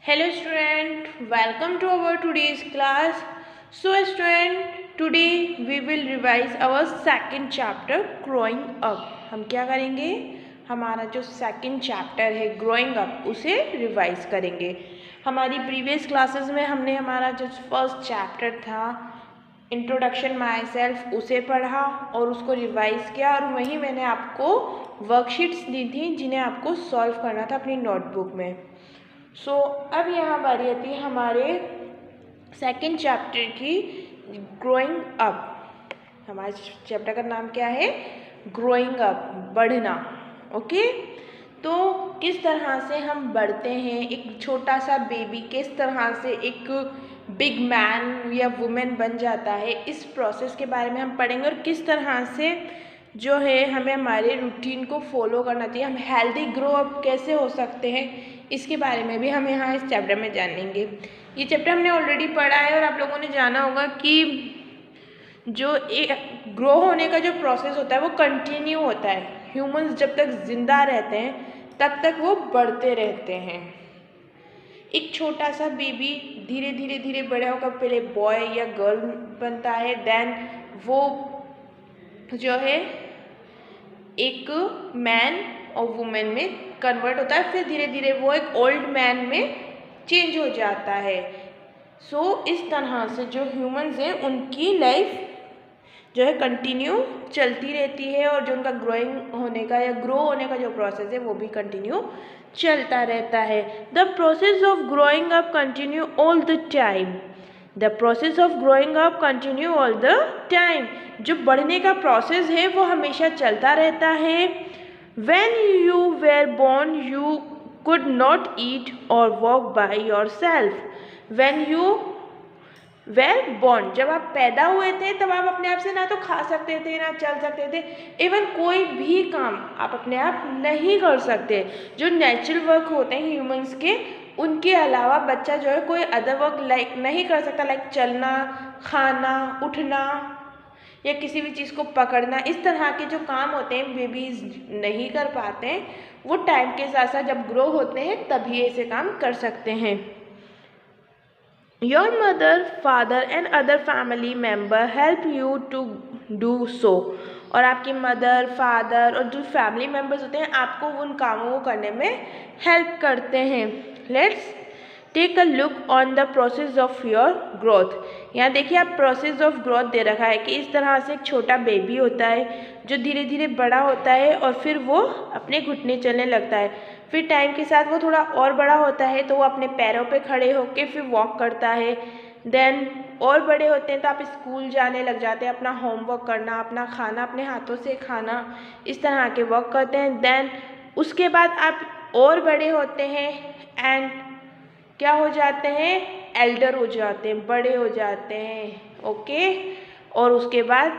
Hello student, welcome to our today's class. So student, today we will revise our second chapter growing up. हम क्या करेंगे? हमारा जो second chapter है growing up उसे revise करेंगे. हमारी प्रीवियस क्लासेस में हमने हमारा जो फर्स्ट चैप्टर था इंट्रोडक्शन माई सेल्फ उसे पढ़ा और उसको रिवाइज किया और वहीं मैंने आपको वर्कशीट्स दी थी जिन्हें आपको सॉल्व करना था अपनी नोटबुक में. अब यहाँ बारी आती है हमारे सेकंड चैप्टर की ग्रोइंग अप. हमारे चैप्टर का नाम क्या है? ग्रोइंग अप, बढ़ना. ओके, तो किस तरह से हम बढ़ते हैं, एक छोटा सा बेबी किस तरह से एक बिग मैन या वुमेन बन जाता है, इस प्रोसेस के बारे में हम पढ़ेंगे और किस तरह से जो है हमें हमारे रूटीन को फॉलो करना चाहिए, हम हेल्दी ग्रो अप कैसे हो सकते हैं, इसके बारे में भी हम यहाँ इस चैप्टर में जानेंगे. ये चैप्टर हमने ऑलरेडी पढ़ा है और आप लोगों ने जाना होगा कि जो एक ग्रो होने का जो प्रोसेस होता है वो कंटिन्यू होता है. ह्यूमंस जब तक जिंदा रहते हैं तब तक वो बढ़ते रहते हैं. एक छोटा सा बेबी धीरे धीरे धीरे बड़ा होकर पहले बॉय या गर्ल बनता है, देन वो जो है एक मैन और वुमेन में कन्वर्ट होता है, फिर धीरे धीरे वो एक ओल्ड मैन में चेंज हो जाता है. इस तरह से जो ह्यूमंस हैं उनकी लाइफ जो है कंटिन्यू चलती रहती है और जो उनका ग्रोइंग होने का या ग्रो होने का जो प्रोसेस है वो भी कंटिन्यू चलता रहता है. The process of growing up continue all the time. The process of growing up continue all the time. जो बढ़ने का प्रोसेस है वो हमेशा चलता रहता है. When you were born, you could not eat or walk by yourself. When you were born, जब आप पैदा हुए थे तब आप अपने आप से ना तो खा सकते थे ना चल सकते थे, इवन कोई भी काम आप अपने आप नहीं कर सकते. जो नेचुरल वर्क होते हैं ह्यूमंस के, उनके अलावा बच्चा जो है कोई अदर वर्क लाइक नहीं कर सकता, लाइक चलना, खाना, उठना या किसी भी चीज़ को पकड़ना. इस तरह के जो काम होते हैं बेबीज नहीं कर पाते हैं, वो टाइम के साथ साथ जब ग्रो होते हैं तभी ऐसे काम कर सकते हैं. Your mother, father and other family member help you to do so. और आपकी मदर, फादर और जो फैमिली मेम्बर्स होते हैं आपको उन कामों को करने में हेल्प करते हैं. Let's take a look on the process of your growth. यहाँ देखिए आप प्रोसेस ऑफ ग्रोथ दे रखा है कि इस तरह से एक छोटा बेबी होता है जो धीरे धीरे बड़ा होता है और फिर वो अपने घुटने चलने लगता है. फिर टाइम के साथ वो थोड़ा और बड़ा होता है तो वो अपने पैरों पे खड़े होकर फिर वॉक करता है. देन और बड़े होते हैं तो आप स्कूल जाने लग जाते हैं, अपना होमवर्क करना, अपना खाना अपने हाथों से खाना, इस तरह के वर्क करते हैं. देन उसके बाद आप और बड़े होते हैं एंड क्या हो जाते हैं? एल्डर हो जाते हैं, बड़े हो जाते हैं. ओके, और उसके बाद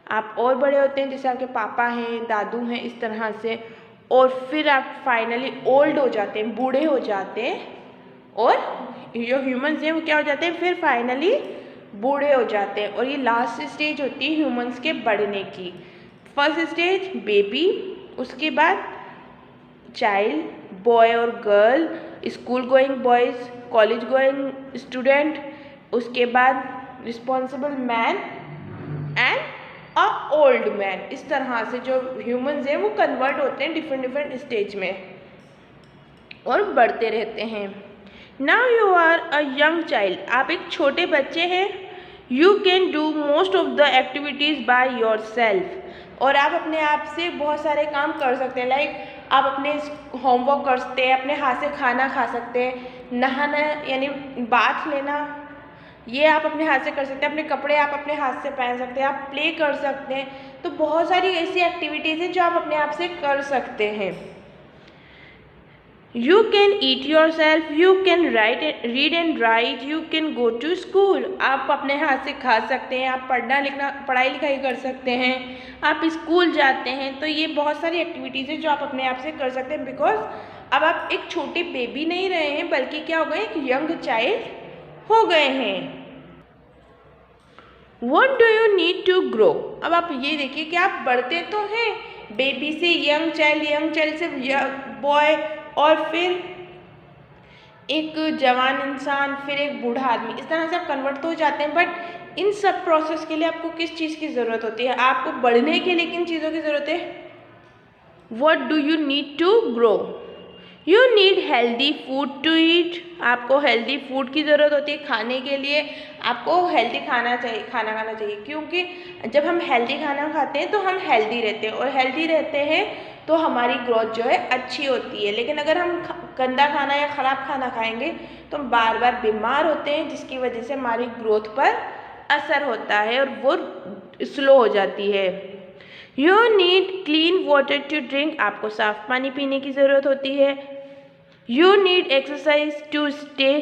आप और बड़े होते हैं जैसे आपके पापा हैं, दादू हैं, इस तरह से. और फिर आप फाइनली ओल्ड हो जाते हैं, बूढ़े हो जाते हैं. और जो ह्यूमंस हैं वो क्या हो जाते हैं? फिर फाइनली बूढ़े हो जाते हैं. और ये लास्ट स्टेज होती है ह्यूमंस के बढ़ने की. फर्स्ट स्टेज बेबी, उसके बाद चाइल्ड, बॉय और girl, school going boys, college going student, उसके बाद responsible man and a old man. इस तरह से जो ह्यूमंस हैं वो कन्वर्ट होते हैं डिफरेंट डिफरेंट स्टेज में और बढ़ते रहते हैं. Now you are a young child. आप एक छोटे बच्चे हैं. You can do most of the activities by yourself. और आप अपने आप से बहुत सारे काम कर सकते हैं, लाइक आप अपने होमवर्क कर सकते हैं, अपने हाथ से खाना खा सकते हैं, नहाना यानी बाथ लेना ये आप अपने हाथ से कर सकते हैं, अपने कपड़े आप अपने हाथ से पहन सकते हैं, आप प्ले कर सकते हैं. तो बहुत सारी ऐसी एक्टिविटीज़ हैं जो आप अपने आप से कर सकते हैं. You can eat yourself, you can read and write, you can go to school. आप अपने हाथ से खा सकते हैं, आप पढ़ाई लिखाई कर सकते हैं, आप स्कूल जाते हैं. तो ये बहुत सारी एक्टिविटीज़ हैं जो आप अपने आप से कर सकते हैं, बिकॉज अब आप एक छोटे बेबी नहीं रहे हैं बल्कि क्या हो गए? एक यंग चाइल्ड हो गए हैं. What do you need to grow? अब आप ये देखिए कि आप बढ़ते तो हैं, बेबी से यंग चाइल्ड से बॉय और फिर एक जवान इंसान, फिर एक बूढ़ा आदमी, इस तरह से आप कन्वर्ट तो हो जाते हैं। बट इन सब प्रोसेस के लिए आपको किस चीज़ की ज़रूरत होती है? आपको बढ़ने के लिए किन चीज़ों की ज़रूरत है? What do you need to grow? You need healthy food to eat. आपको हेल्दी फूड की ज़रूरत होती है खाने के लिए। आपको हेल्दी खाना खाना चाहिए, क्योंकि जब हम हेल्दी खाना खाते हैं तो हम हेल्दी रहते हैं, और हेल्दी रहते हैं तो हमारी ग्रोथ जो है अच्छी होती है। लेकिन अगर हम गंदा खाना या ख़राब खाना खाएंगे तो हम बार बार बीमार होते हैं, जिसकी वजह से हमारी ग्रोथ पर असर होता है और वो स्लो हो जाती है। You need clean water to drink. आपको साफ पानी पीने की ज़रूरत होती है। You need exercise to stay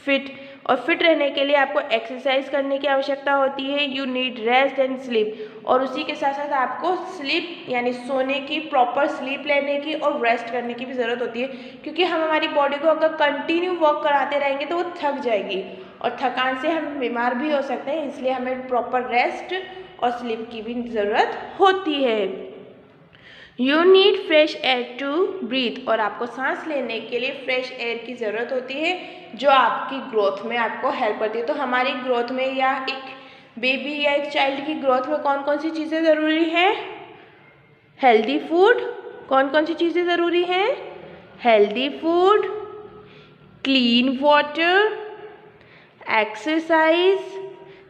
fit. और फिट रहने के लिए आपको एक्सरसाइज करने की आवश्यकता होती है। You need rest and sleep. और उसी के साथ साथ आपको स्लीप यानी सोने की, प्रॉपर स्लीप लेने की और रेस्ट करने की भी ज़रूरत होती है, क्योंकि हम हमारी बॉडी को अगर कंटिन्यू वर्क कराते रहेंगे तो वो थक जाएगी, और थकान से हम बीमार भी हो सकते हैं। इसलिए हमें प्रॉपर रेस्ट और स्लीप की भी ज़रूरत होती है। You need fresh air to breathe. और आपको सांस लेने के लिए फ्रेश एयर की ज़रूरत होती है, जो आपकी ग्रोथ में आपको हेल्प करती है। तो हमारी ग्रोथ में या एक बेबी या एक चाइल्ड की ग्रोथ में कौन कौन सी चीज़ें ज़रूरी हैं? Healthy food. कौन कौन सी चीज़ें ज़रूरी हैं? Healthy food, clean water, exercise,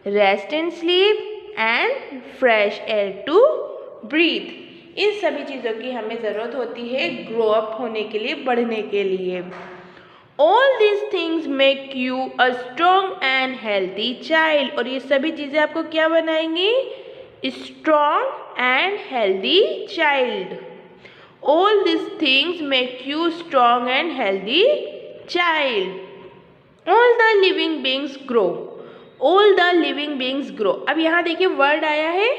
rest and sleep and fresh air to breathe. इन सभी चीज़ों की हमें ज़रूरत होती है ग्रो अप होने के लिए, बढ़ने के लिए। All this things make you a strong and healthy child. और ये सभी चीज़ें आपको क्या बनाएंगी? Strong and healthy child. All this things make you strong and healthy child. All the living beings grow. All the living beings grow. अब यहाँ देखिए वर्ड आया है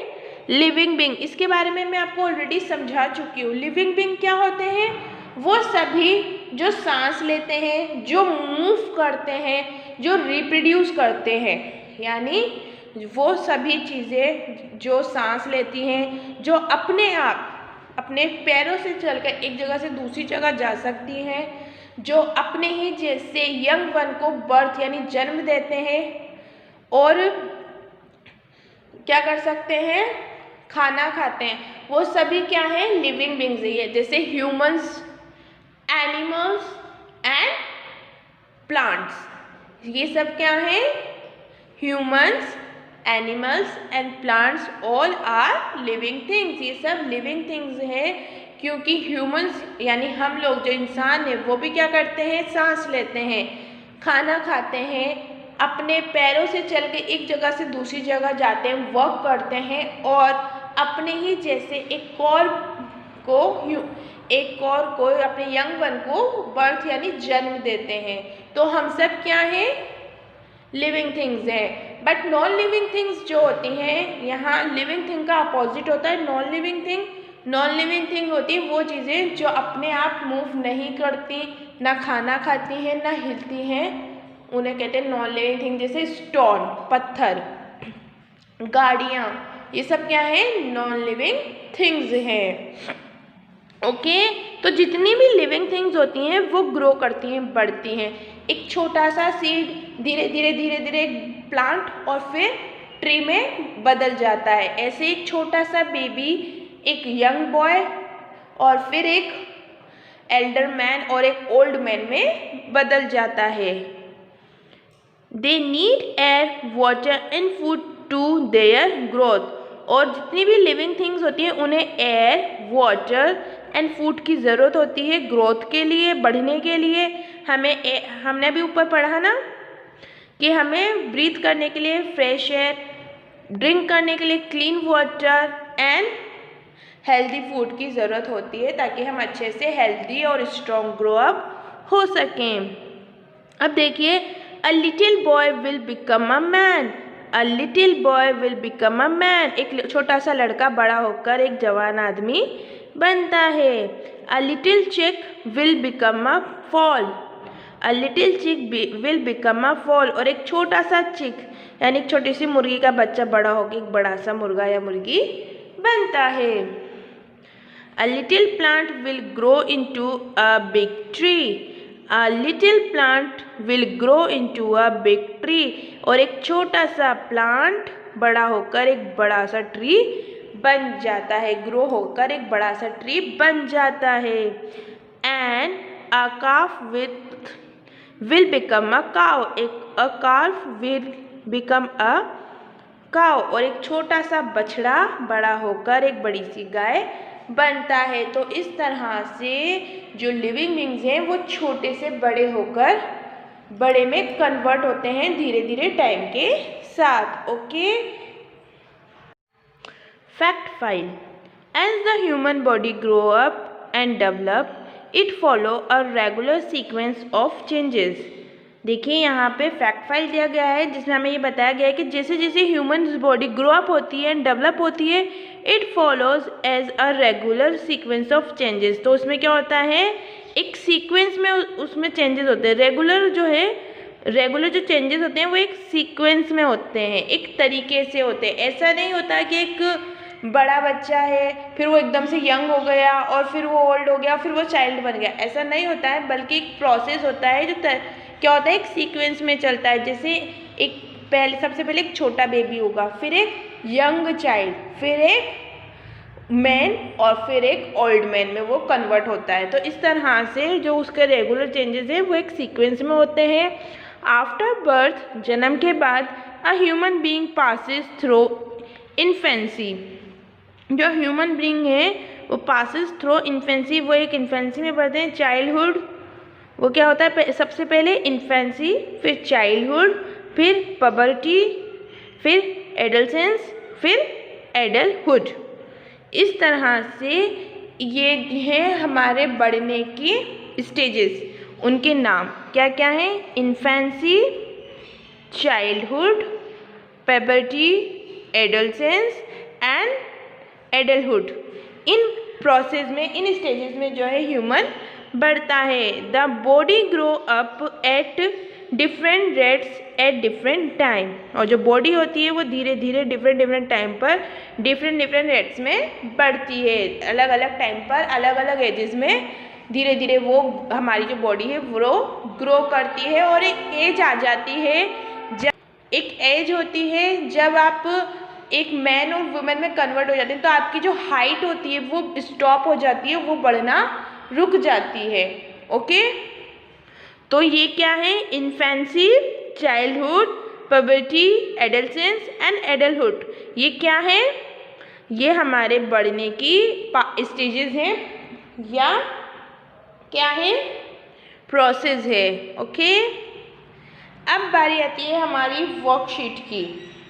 लिविंग बींग। इसके बारे में मैं आपको ऑलरेडी समझा चुकी हूँ। लिविंग बींग क्या होते हैं? वो सभी जो सांस लेते हैं, जो मूव करते हैं, जो रिप्रोड्यूस करते हैं, यानी वो सभी चीज़ें जो सांस लेती हैं, जो अपने आप अपने पैरों से चलकर एक जगह से दूसरी जगह जा सकती हैं, जो अपने ही जैसे यंग वन को बर्थ यानी जन्म देते हैं, और क्या कर सकते हैं? खाना खाते हैं, वो सभी क्या है? लिविंग बींग्स ही है। जैसे ह्यूमंस, एनिमल्स एंड प्लांट्स, ये सब क्या है? Humans, animals and plants all are living things. ये सब लिविंग थिंग्स हैं, क्योंकि ह्यूमंस यानी हम लोग जो इंसान है वो भी क्या करते हैं? सांस लेते हैं, खाना खाते हैं, अपने पैरों से चल के एक जगह से दूसरी जगह जाते हैं, वर्क करते हैं, और अपने ही जैसे एक और को अपने यंग वन को बर्थ यानी जन्म देते हैं। तो हम सब क्या हैं? लिविंग थिंग्स हैं। बट नॉन लिविंग थिंग्स जो होती हैं, यहाँ लिविंग थिंग का अपोजिट होता है non living thing. Non living thing होती है वो चीज़ें जो अपने आप मूव नहीं करती, ना खाना खाती हैं, ना हिलती हैं, उन्हें कहते हैं नॉन लिविंग थिंग। जैसे स्टोन, पत्थर, गाड़ियाँ, ये सब क्या है? नॉन लिविंग थिंग्स हैं। ओके, तो जितनी भी लिविंग थिंग्स होती हैं वो ग्रो करती हैं, बढ़ती हैं। एक छोटा सा सीड धीरे धीरे प्लांट और फिर ट्री में बदल जाता है। ऐसे एक छोटा सा बेबी एक यंग बॉय और फिर एक एल्डर मैन और एक ओल्ड मैन में बदल जाता है। They need air, water and food to their growth. और जितनी भी लिविंग थिंग्स होती हैं उन्हें एयर, वाटर एंड फूड की ज़रूरत होती है ग्रोथ के लिए, बढ़ने के लिए। हमने अभी ऊपर पढ़ा ना कि हमें ब्रीथ करने के लिए फ्रेश एयर, ड्रिंक करने के लिए clean water and healthy food की ज़रूरत होती है, ताकि हम अच्छे से हेल्दी और स्ट्रॉन्ग ग्रो अप हो सकें। अब देखिए, a little boy will become a man. A little boy will become a man. एक छोटा सा लड़का बड़ा होकर एक जवान आदमी बनता है। अ लिटिल चिक will become a fall. A little चिक विल बिकम अ फॉल। और एक छोटा सा चिक यानी एक छोटी सी मुर्गी का बच्चा बड़ा होकर एक बड़ा सा मुर्गा या मुर्गी बनता है। A little plant will grow into a big tree. A little plant will grow into a big tree. और एक छोटा सा प्लांट बड़ा होकर एक बड़ा सा ट्री बन जाता है, ग्रो होकर एक बड़ा सा ट्री बन जाता है. And a calf will become a cow. a calf will become a cow. और एक छोटा सा बछड़ा बड़ा होकर एक बड़ी सी गाय बनता है. तो इस तरह से जो लिविंग बींग्स हैं वो छोटे से बड़े होकर बड़े में कन्वर्ट होते हैं धीरे धीरे टाइम के साथ. Okay. Fact 5. As the human body grow up and develop it follow a regular sequence of changes. देखिए यहाँ पे फैक्ट फाइल दिया गया है जिसमें हमें ये बताया गया है कि जैसे जैसे ह्यूमन बॉडी ग्रो अप होती है एंड डेवलप होती है it follows as a regular sequence of changes. तो उसमें क्या होता है, एक सीक्वेंस में उसमें चेंजेस होते हैं. रेगुलर जो चेंजेस होते हैं वो एक सीक्वेंस में होते हैं, एक तरीके से होते हैं. ऐसा नहीं होता कि एक बड़ा बच्चा है फिर वो एकदम से यंग हो गया और फिर वो ओल्ड हो गया फिर वो चाइल्ड बन गया. ऐसा नहीं होता है, बल्कि एक प्रोसेस होता है जो क्या होता है, एक सीक्वेंस में चलता है. जैसे एक सबसे पहले एक छोटा बेबी होगा, फिर एक यंग चाइल्ड, फिर एक मैन और फिर एक ओल्ड मैन में वो कन्वर्ट होता है. तो इस तरह से जो उसके रेगुलर चेंजेस हैं वो एक सीक्वेंस में होते हैं. आफ्टर बर्थ, जन्म के बाद, a human being passes through infancy. जो ह्यूमन बीइंग है वो पासिस थ्रू इन्फेंसी, वो एक इन्फेंसी में पढ़ते हैं. चाइल्डहुड, वो क्या होता है, सबसे पहले इन्फेंसी, फिर चाइल्डहुड, फिर पबर्टी, फिर एडोलसेंस, फिर एडल्टहुड. इस तरह से ये हैं हमारे बढ़ने की स्टेजेस. उनके नाम क्या क्या हैं, infancy, childhood, puberty, adolescence and adulthood. In process में, इन स्टेजेस में जो है ह्यूमन बढ़ता है. The body grow up at different rates at different time. और जो बॉडी होती है वो धीरे धीरे डिफरेंट टाइम पर डिफरेंट रेट्स में बढ़ती है. अलग अलग टाइम पर अलग अलग एजेस में धीरे धीरे वो हमारी जो बॉडी है वो ग्रो करती है. और एक एज आ जाती है, जब एक एज होती है जब आप एक मैन और वुमेन में कन्वर्ट हो जाते हैं तो आपकी जो हाइट होती है वो स्टॉप हो जाती है, वो बढ़ना रुक जाती है. ओके. तो ये क्या है, infancy, childhood, puberty, adolescence and adulthood. ये क्या है, ये हमारे बढ़ने की स्टेजेस हैं या क्या है, प्रोसेस है. ओके. अब बारी आती है हमारी वर्कशीट की.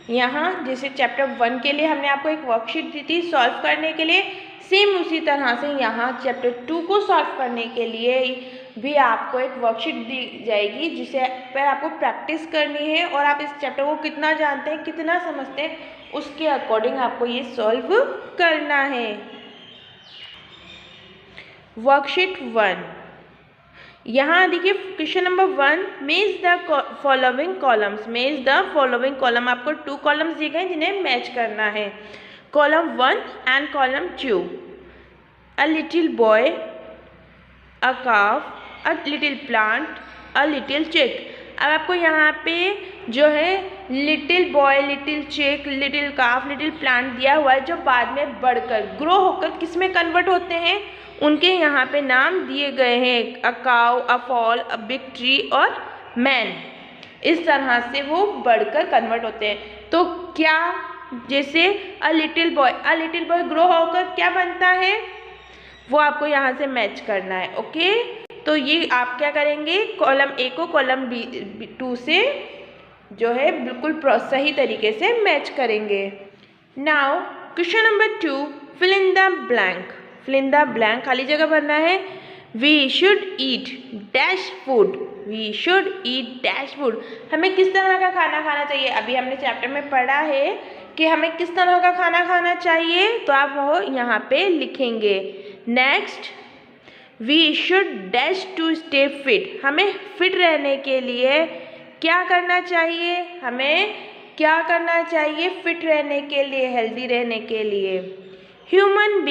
यहाँ जैसे चैप्टर 1 के लिए हमने आपको एक वर्कशीट दी थी सॉल्व करने के लिए, सेम उसी तरह से यहाँ चैप्टर 2 को सॉल्व करने के लिए भी आपको एक वर्कशीट दी जाएगी जिसे पर आपको प्रैक्टिस करनी है. और आप इस चैप्टर को कितना जानते हैं, कितना समझते हैं, उसके अकॉर्डिंग आपको ये सॉल्व करना है. वर्कशीट 1. यहाँ देखिए question number 1, match the following columns. Match the following column. आपको 2 कॉलम्स दिए गए जिन्हें मैच करना है. Column 1 and column 2. A little boy, a calf, a little plant, a little चिक. अब आपको यहाँ पे जो है लिटिल बॉय, लिटिल चिक, लिटिल काफ, लिटिल प्लांट दिया हुआ है जो बाद में बढ़कर ग्रो होकर किस में कन्वर्ट होते हैं, उनके यहाँ पे नाम दिए गए हैं. A cow, a fall, a big tree और मैन. इस तरह से वो बढ़कर कन्वर्ट होते हैं. तो क्या, जैसे अ लिटिल बॉय ग्रो होकर क्या बनता है, वो आपको यहाँ से मैच करना है. ओके. तो ये आप क्या करेंगे, कॉलम ए को कॉलम बी 2 से जो है बिल्कुल सही तरीके से मैच करेंगे. Now question number 2, fill in the blank. Fill in the blank, खाली जगह भरना है. We should eat dash food. We should eat dash food. हमें किस तरह का खाना खाना चाहिए, अभी हमने चैप्टर में पढ़ा है कि हमें किस तरह का खाना खाना चाहिए, तो आप वो यहाँ पे लिखेंगे. Next, we should dash to stay fit. हमें फिट रहने के लिए क्या करना चाहिए, हमें क्या करना चाहिए फिट रहने के लिए, हेल्दी रहने के लिए. Human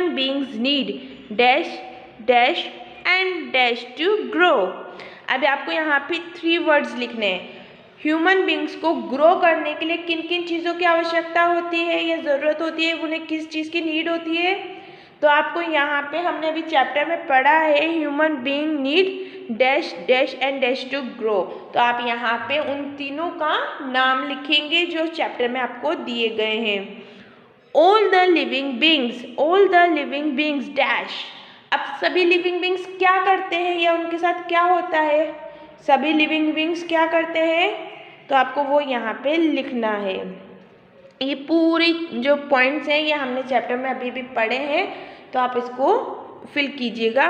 beings need dash dash and dash to grow। अब आपको यहाँ पे 3 वर्ड्स लिखने हैं। ह्यूमन बींग्स को ग्रो करने के लिए किन किन चीज़ों की आवश्यकता होती है या ज़रूरत होती है, उन्हें किस चीज़ की नीड होती है। तो आपको यहाँ पे हमने अभी चैप्टर में पढ़ा है human being need dash dash and dash to grow. तो आप यहाँ पे उन तीनों का नाम लिखेंगे जो चैप्टर में आपको दिए गए हैं। All the living beings dash. अब सभी लिविंग बींग्स क्या करते हैं या उनके साथ क्या होता है, सभी लिविंग बींग्स क्या करते हैं, तो आपको वो यहाँ पे लिखना है। ये पूरी जो पॉइंट्स हैं ये हमने चैप्टर में अभी भी पढ़े हैं, तो आप इसको फिल कीजिएगा।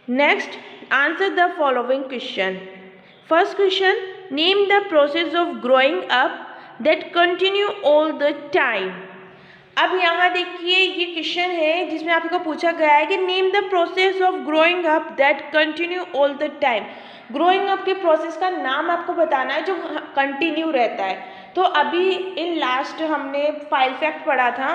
Next, answer the following question. First question, name the process of growing up that continue all the time. अब यहाँ देखिए ये क्वेश्चन है जिसमें आपको पूछा गया है कि name the process of growing up that continue all the time. Growing up के प्रोसेस का नाम आपको बताना है जो कंटिन्यू रहता है। तो अभी इन लास्ट हमने फाइल फैक्ट पढ़ा था,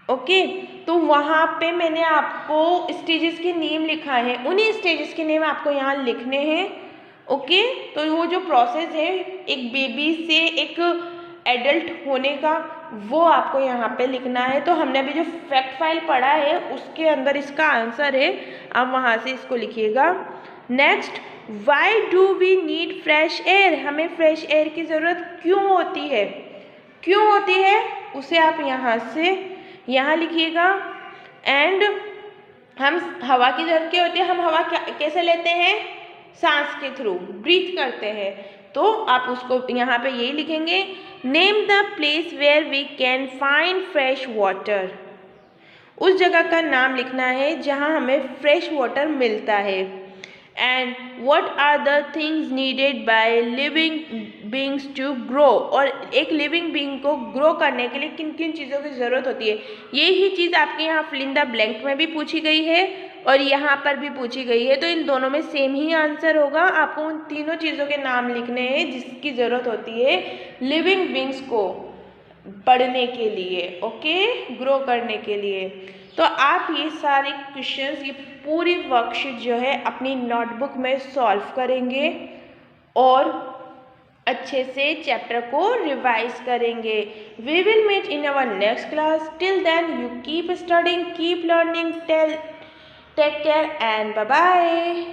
ओके, तो वहाँ पे मैंने आपको स्टेजेस के नेम लिखा है, उन्हीं स्टेजेस के नेम आपको यहाँ लिखने हैं, ओके। तो वो जो प्रोसेस है एक बेबी से एक एडल्ट होने का, वो आपको यहाँ पे लिखना है। तो हमने अभी जो फैक्ट फाइल पढ़ा है उसके अंदर इसका आंसर है, आप वहाँ से इसको लिखिएगा। Next, why do we need fresh air. हमें फ्रेश एयर की ज़रूरत क्यों होती है, क्यों होती है, उसे आप यहाँ से यहाँ लिखिएगा। एंड हम हवा की ज़रूरत क्या होती है, हम हवा कैसे लेते हैं, सांस के थ्रू, ब्रीथ करते हैं। तो आप उसको यहाँ पे यही लिखेंगे, name the place where we can find fresh water. उस जगह का नाम लिखना है जहाँ हमें फ्रेश वाटर मिलता है। And what are the things needed by living beings to grow. और एक लिविंग बींग को ग्रो करने के लिए किन किन चीज़ों की ज़रूरत होती है, यही चीज़ आपके यहाँ फिल इन द ब्लैंक में भी पूछी गई है और यहाँ पर भी पूछी गई है। तो इन दोनों में सेम ही आंसर होगा। आपको उन तीनों चीज़ों के नाम लिखने हैं जिसकी ज़रूरत होती है लिविंग बींग्स को बढ़ने के लिए, ओके, ग्रो करने के लिए। तो आप ये सारे क्वेश्चंस, ये पूरी वर्कशीट जो है अपनी नोटबुक में सॉल्व करेंगे और अच्छे से चैप्टर को रिवाइज करेंगे। We will meet in our next class. Till then you keep studying, keep learning, take care and bye bye.